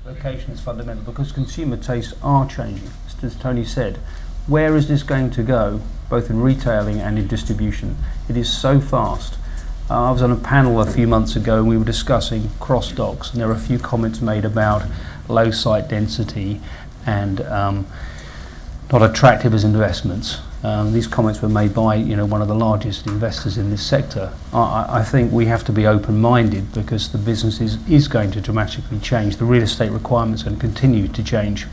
location is fundamental because consumer tastes are changing. As Tony said, where is this going to go, both in retailing and in distribution? It is so fast. I was on a panel a few months ago and we were discussing cross docks, and there were a few comments made about low site density and not attractive as investments. These comments were made by one of the largest investors in this sector. I think we have to be open-minded because the business is going to dramatically change. The real estate requirements are going to continue to change.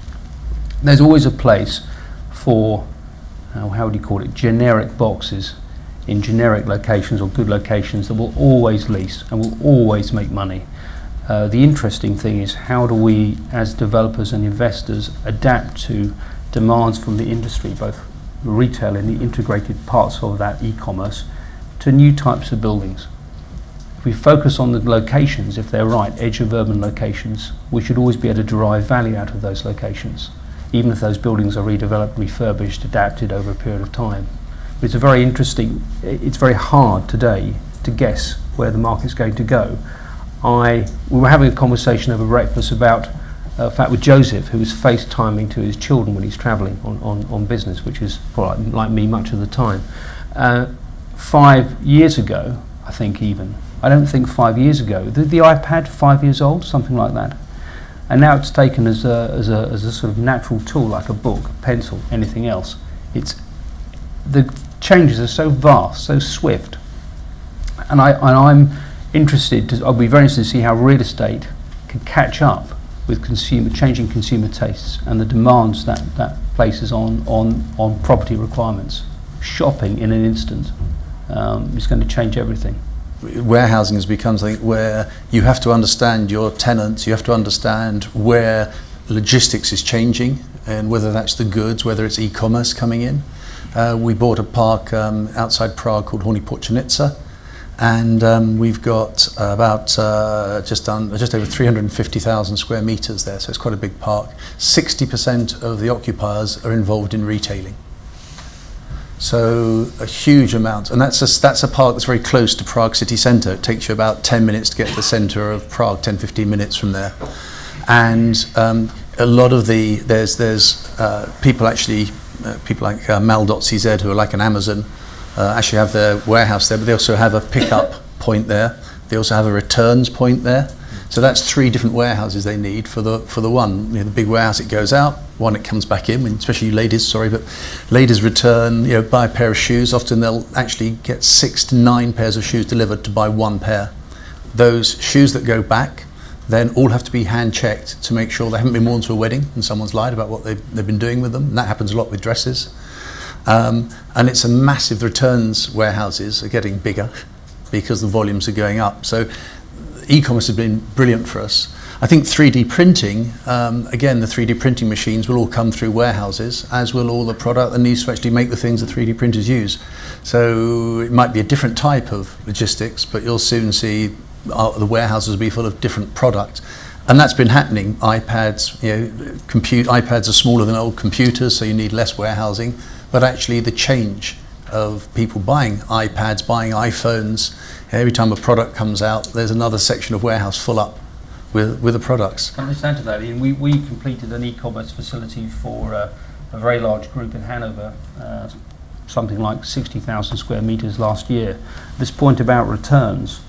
There's always a place for, how would you call it, generic boxes in generic locations or good locations that will always lease and will always make money. The interesting thing is, how do we as developers and investors adapt to demands from the industry, both retail and the integrated parts of that e-commerce, to new types of buildings. If we focus on the locations, if they're right, edge of urban locations, we should always be able to derive value out of those locations, even if those buildings are redeveloped, refurbished, adapted over a period of time. But it's very hard today to guess where the market's going to go. We were having a conversation over breakfast about in fact with Joseph, who was FaceTiming to his children when he's travelling on business, which is like me much of the time. 5 years ago, I don't think 5 years ago, the iPad 5 years old, something like that, and now it's taken as a sort of natural tool, like a book, a pencil, anything else. The changes are so vast, so swift, and I'll be very interested to see how real estate can catch up with changing consumer tastes and the demands that places on property requirements. Shopping in an instant is going to change everything. Warehousing has become something where you have to understand your tenants, you have to understand where logistics is changing, and whether that's the goods, whether it's e-commerce coming in. We bought a park outside Prague called Horní Počernice, and we've got about just over 350,000 square meters there, so it's quite a big park. 60% of the occupiers are involved in retailing, so a huge amount. And that's a park that's very close to Prague city centre. It takes you about 10 minutes to get to the centre of Prague, 10-15 minutes from there. And a lot of there's people like Mal.cz, who are like an Amazon, actually have their warehouse there, but they also have a pickup point there. They also have a returns point there. So that's 3 different warehouses they need for the one. The big warehouse, it goes out, one it comes back in, especially ladies return, buy a pair of shoes. Often they'll actually get 6 to 9 pairs of shoes delivered to buy 1 pair. Those shoes that go back then all have to be hand checked to make sure they haven't been worn to a wedding and someone's lied about what they've been doing with them. And that happens a lot with dresses. And it's a massive. Returns warehouses are getting bigger because the volumes are going up. So e-commerce has been brilliant for us. I think 3D printing, again, the 3D printing machines will all come through warehouses, as will all the product that needs to actually make the things that 3D printers use. So it might be a different type of logistics, but you'll soon see the warehouses will be full of different product. And that's been happening. iPads, iPads are smaller than old computers, so you need less warehousing. But actually the change of people buying iPads, buying iPhones, every time a product comes out, there's another section of warehouse full up with the products. Can I just add to that, Ian? We completed an e-commerce facility for a very large group in Hanover, something like 60,000 square meters last year. This point about returns,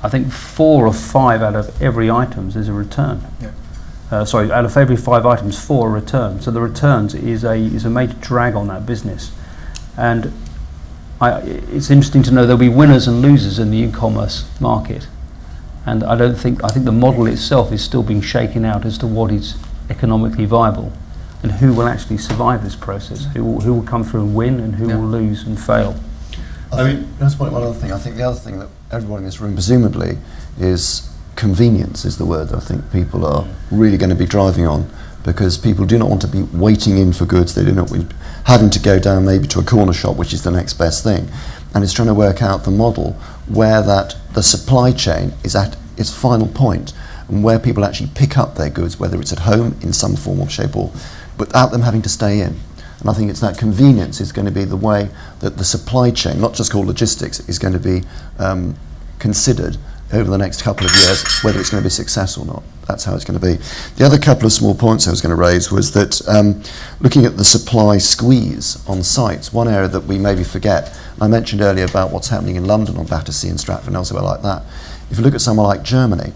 I think 4 or 5 out of every items is a return. Yeah. Out of every 5 items, 4 are returns. So the returns is a major drag on that business. And it's interesting to know there'll be winners and losers in the e-commerce market. And I think the model itself is still being shaken out as to what is economically viable and who will actually survive this process, who will come through and win and who will lose and fail. Let's point one other thing. I think the other thing that everyone in this room presumably is convenience is the word I think people are really going to be driving on, because people do not want to be waiting in for goods. They do not want having to go down maybe to a corner shop, which is the next best thing. And it's trying to work out the model where the supply chain is at its final point and where people actually pick up their goods, whether it's at home in some form or shape or without them having to stay in. And I think it's that convenience is going to be the way that the supply chain, not just called logistics, is going to be considered over the next couple of years, whether it's going to be successful or not. That's how it's going to be. The other couple of small points I was going to raise was that looking at the supply squeeze on sites, one area that we maybe forget, I mentioned earlier about what's happening in London on Battersea and Stratford and elsewhere like that. If you look at somewhere like Germany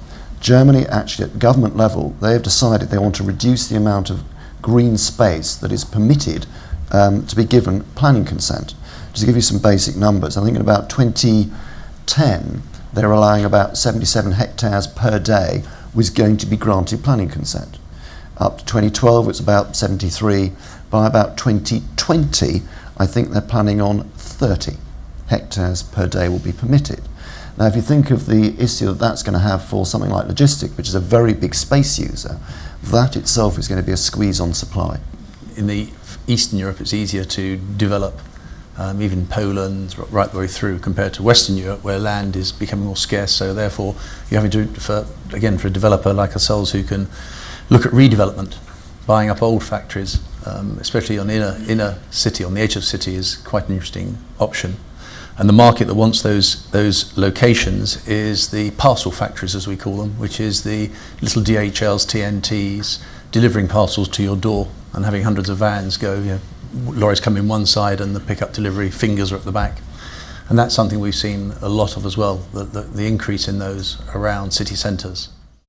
actually at government level, they have decided they want to reduce the amount of green space that is permitted to be given planning consent. Just to give you some basic numbers, I think in about 2010, they're allowing about 77 hectares per day was going to be granted planning consent. Up to 2012, it's about 73. By about 2020, I think they're planning on 30 hectares per day will be permitted. Now, if you think of the issue that that's going to have for something like logistics, which is a very big space user, that itself is going to be a squeeze on supply. In the Eastern Europe, it's easier to develop, even Poland, right the way through, compared to Western Europe, where land is becoming more scarce. So therefore, you're having to, for a developer like ourselves who can look at redevelopment, buying up old factories, especially on inner city, on the edge of the city, is quite an interesting option. And the market that wants those locations is the parcel factories, as we call them, which is the little DHLs, TNTs, delivering parcels to your door and having hundreds of vans go, lorries come in one side and the pickup delivery fingers are at the back. And that's something we've seen a lot of as well, the increase in those around city centres.